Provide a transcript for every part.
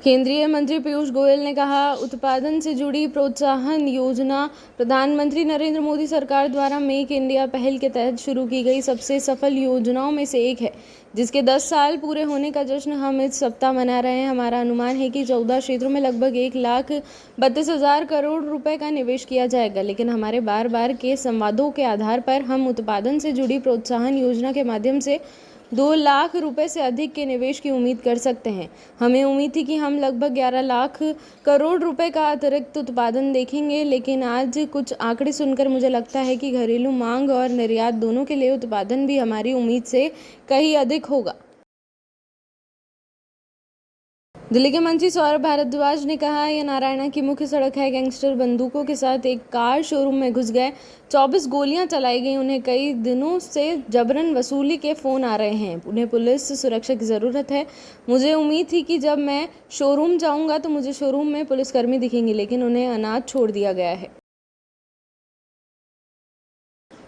केंद्रीय मंत्री पीयूष गोयल ने कहा, उत्पादन से जुड़ी प्रोत्साहन योजना प्रधानमंत्री नरेंद्र मोदी सरकार द्वारा मेक इंडिया पहल के तहत शुरू की गई सबसे सफल योजनाओं में से एक है, जिसके 10 साल पूरे होने का जश्न हम इस सप्ताह मना रहे हैं। हमारा अनुमान है कि 14 क्षेत्रों में लगभग 1,32,000 करोड़ रुपए का निवेश किया जाएगा, लेकिन हमारे बार बार के संवादों के आधार पर हम उत्पादन से जुड़ी प्रोत्साहन योजना के माध्यम से 2 लाख रुपए से अधिक के निवेश की उम्मीद कर सकते हैं। हमें उम्मीद थी कि हम लगभग 11 लाख करोड़ रुपए का अतिरिक्त उत्पादन देखेंगे, लेकिन आज कुछ आंकड़े सुनकर मुझे लगता है कि घरेलू मांग और निर्यात दोनों के लिए उत्पादन भी हमारी उम्मीद से कहीं अधिक होगा। दिल्ली के मंत्री सौरभ भारद्वाज ने कहा, यह नारायणा की मुख्य सड़क है। गैंगस्टर बंदूकों के साथ एक कार शोरूम में घुस गए, 24 गोलियां चलाई गई। उन्हें कई दिनों से जबरन वसूली के फोन आ रहे हैं। उन्हें पुलिस सुरक्षा की ज़रूरत है। मुझे उम्मीद थी कि जब मैं शोरूम जाऊंगा तो मुझे शोरूम में पुलिसकर्मी दिखेंगे, लेकिन उन्हें अनाथ छोड़ दिया गया है।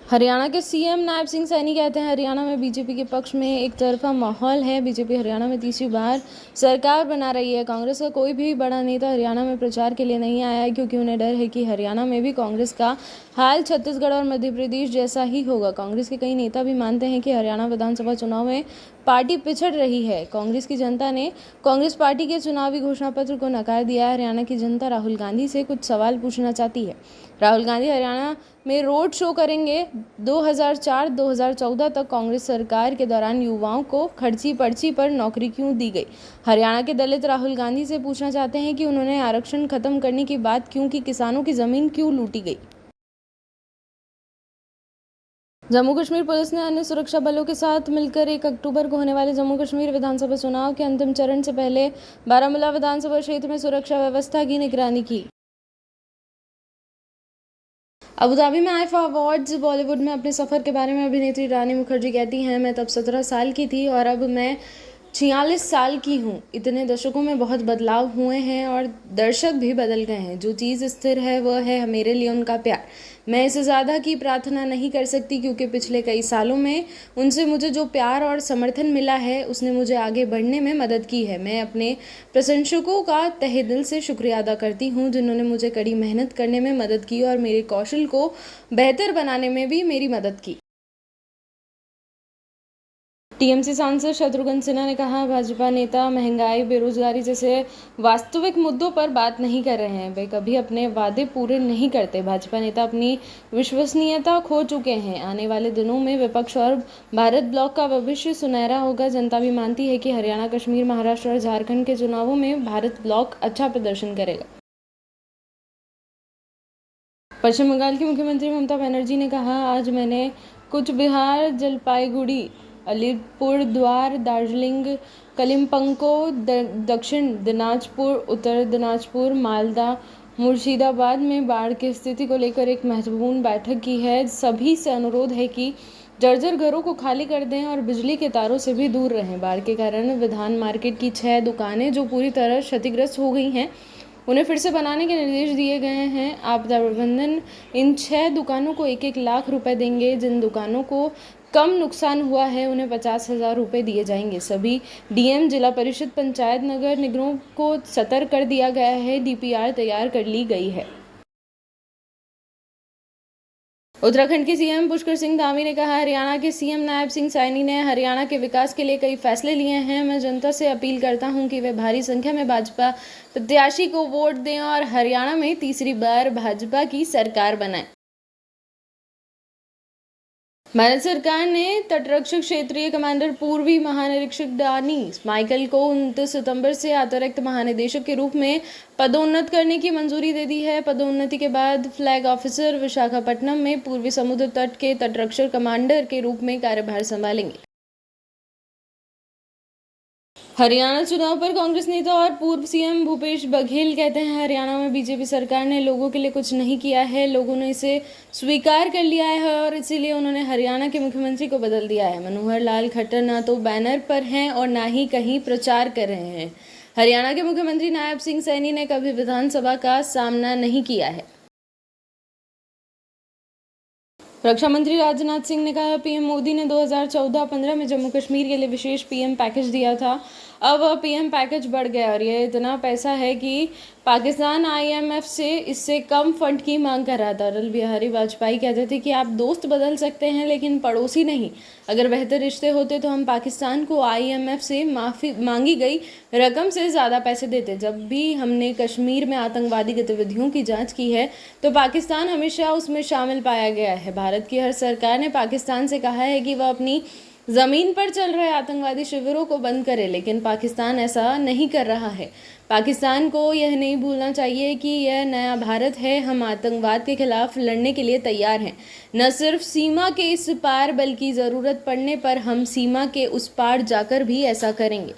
हरियाणा के सीएम नायब सिंह सैनी कहते हैं, हरियाणा में बीजेपी के पक्ष में एक तरफा माहौल है। बीजेपी हरियाणा में तीसरी बार सरकार बना रही है। कांग्रेस का कोई भी बड़ा नेता हरियाणा में प्रचार के लिए नहीं आया है, क्योंकि उन्हें डर है कि हरियाणा में भी कांग्रेस का हाल छत्तीसगढ़ और मध्य प्रदेश जैसा ही होगा। कांग्रेस के कई नेता भी मानते हैं कि हरियाणा विधानसभा चुनाव में पार्टी पिछड़ रही है। कांग्रेस की जनता ने कांग्रेस पार्टी के चुनावी घोषणा पत्र को नकार दिया है। हरियाणा की जनता राहुल गांधी से कुछ सवाल पूछना चाहती है। राहुल गांधी हरियाणा में रोड शो करेंगे। 2004-2014 तक कांग्रेस सरकार के दौरान युवाओं को खर्ची पर्ची पर नौकरी क्यों दी गई? हरियाणा के दलित राहुल गांधी से पूछना चाहते हैं कि उन्होंने आरक्षण खत्म करने की बात क्यों की, किसानों की जमीन क्यों लूटी गई? जम्मू कश्मीर पुलिस ने अन्य सुरक्षा बलों के साथ मिलकर 1 अक्टूबर को होने वाले जम्मू कश्मीर विधानसभा चुनाव के अंतिम चरण से पहले बारामूला विधानसभा क्षेत्र में सुरक्षा व्यवस्था की निगरानी की। अबुधाबी में आईफा अवार्ड्स। बॉलीवुड में अपने सफ़र के बारे में अभिनेत्री रानी मुखर्जी कहती हैं, मैं तब 17 साल की थी और अब मैं 46 साल की हूँ। इतने दशकों में बहुत बदलाव हुए हैं और दर्शक भी बदल गए हैं। जो चीज़ स्थिर है वह है मेरे लिए उनका प्यार। मैं इससे ज़्यादा की प्रार्थना नहीं कर सकती, क्योंकि पिछले कई सालों में उनसे मुझे जो प्यार और समर्थन मिला है उसने मुझे आगे बढ़ने में मदद की है। मैं अपने प्रशंसकों का तहे दिल से शुक्रिया अदा करती हूँ, जिन्होंने मुझे कड़ी मेहनत करने में मदद की और मेरे कौशल को बेहतर बनाने में भी मेरी मदद की। टीएमसी सांसद शत्रुघ्न सिन्हा ने कहा, भाजपा नेता महंगाई, बेरोजगारी जैसे वास्तविक मुद्दों पर बात नहीं कर रहे हैं। वे कभी अपने वादे पूरे नहीं करते। भाजपा नेता अपनी विश्वसनीयता खो चुके हैं। आने वाले दिनों में विपक्ष और भारत ब्लॉक का भविष्य सुनहरा होगा। जनता भी मानती है कि हरियाणा, कश्मीर, महाराष्ट्र और झारखंड के चुनावों में भारत ब्लॉक अच्छा प्रदर्शन करेगा। पश्चिम बंगाल की मुख्यमंत्री ममता बनर्जी ने कहा, आज मैंने कुछ बिहार, जलपाईगुड़ी, अलीपुरद्वार, दार्जिलिंग, कलिम्पंको, दक्षिण दिनाजपुर, उत्तर दिनाजपुर, मालदा, मुर्शिदाबाद में बाढ़ की स्थिति को लेकर एक महत्वपूर्ण बैठक की है। सभी से अनुरोध है कि जर्जर घरों को खाली कर दें और बिजली के तारों से भी दूर रहें। बाढ़ के कारण विधान मार्केट की 6 दुकानें जो पूरी तरह क्षतिग्रस्त हो गई हैं, उन्हें फिर से बनाने के निर्देश दिए गए हैं। आपदा प्रबंधन इन 6 दुकानों को 1-1 लाख रुपए देंगे। जिन दुकानों को कम नुकसान हुआ है उन्हें 50,000 रुपये दिए जाएंगे। सभी डीएम, जिला परिषद, पंचायत, नगर निगमों को सतर्क कर दिया गया है। डीपीआर तैयार कर ली गई है। उत्तराखंड के सीएम पुष्कर सिंह धामी ने कहा, हरियाणा के सीएम नायब सिंह सैनी ने हरियाणा के विकास के लिए कई फैसले लिए हैं। मैं जनता से अपील करता हूं कि वे भारी संख्या में भाजपा प्रत्याशी को वोट दें और हरियाणा में तीसरी बार भाजपा की सरकार बनाएं। भारत सरकार ने तटरक्षक क्षेत्रीय कमांडर पूर्वी महानिरीक्षक डानी माइकल को 29 सितंबर से अतिरिक्त महानिदेशक के रूप में पदोन्नत करने की मंजूरी दे दी है। पदोन्नति के बाद फ्लैग ऑफिसर विशाखापट्टनम में पूर्वी समुद्र तट के तटरक्षक कमांडर के रूप में कार्यभार संभालेंगे। हरियाणा चुनाव पर कांग्रेस नेता और पूर्व सीएम भूपेश बघेल कहते हैं, हरियाणा में बीजेपी सरकार ने लोगों के लिए कुछ नहीं किया है। लोगों ने इसे स्वीकार कर लिया है और इसीलिए उन्होंने हरियाणा के मुख्यमंत्री को बदल दिया है। मनोहर लाल खट्टर ना तो बैनर पर हैं और ना ही कहीं प्रचार कर रहे हैं। हरियाणा के मुख्यमंत्री नायब सिंह सैनी ने कभी विधानसभा का सामना नहीं किया है। रक्षा मंत्री राजनाथ सिंह ने कहा, पीएम मोदी ने 2014-15 में जम्मू कश्मीर के लिए विशेष पीएम पैकेज दिया था। अब पीएम पैकेज बढ़ गया और ये इतना पैसा है कि पाकिस्तान आईएमएफ से इससे कम फंड की मांग कर रहा था। अटल बिहारी वाजपेयी कहते थे कि आप दोस्त बदल सकते हैं लेकिन पड़ोसी नहीं। अगर बेहतर रिश्ते होते तो हम पाकिस्तान को आईएमएफ से माफ़ी मांगी गई रकम से ज़्यादा पैसे देते। जब भी हमने कश्मीर में आतंकवादी गतिविधियों की जांच की है तो पाकिस्तान हमेशा उसमें शामिल पाया गया है। भारत की हर सरकार ने पाकिस्तान से कहा है कि वह अपनी ज़मीन पर चल रहे आतंकवादी शिविरों को बंद करे, लेकिन पाकिस्तान ऐसा नहीं कर रहा है। पाकिस्तान को यह नहीं भूलना चाहिए कि यह नया भारत है। हम आतंकवाद के खिलाफ लड़ने के लिए तैयार हैं, न सिर्फ सीमा के इस पार बल्कि ज़रूरत पड़ने पर हम सीमा के उस पार जाकर भी ऐसा करेंगे।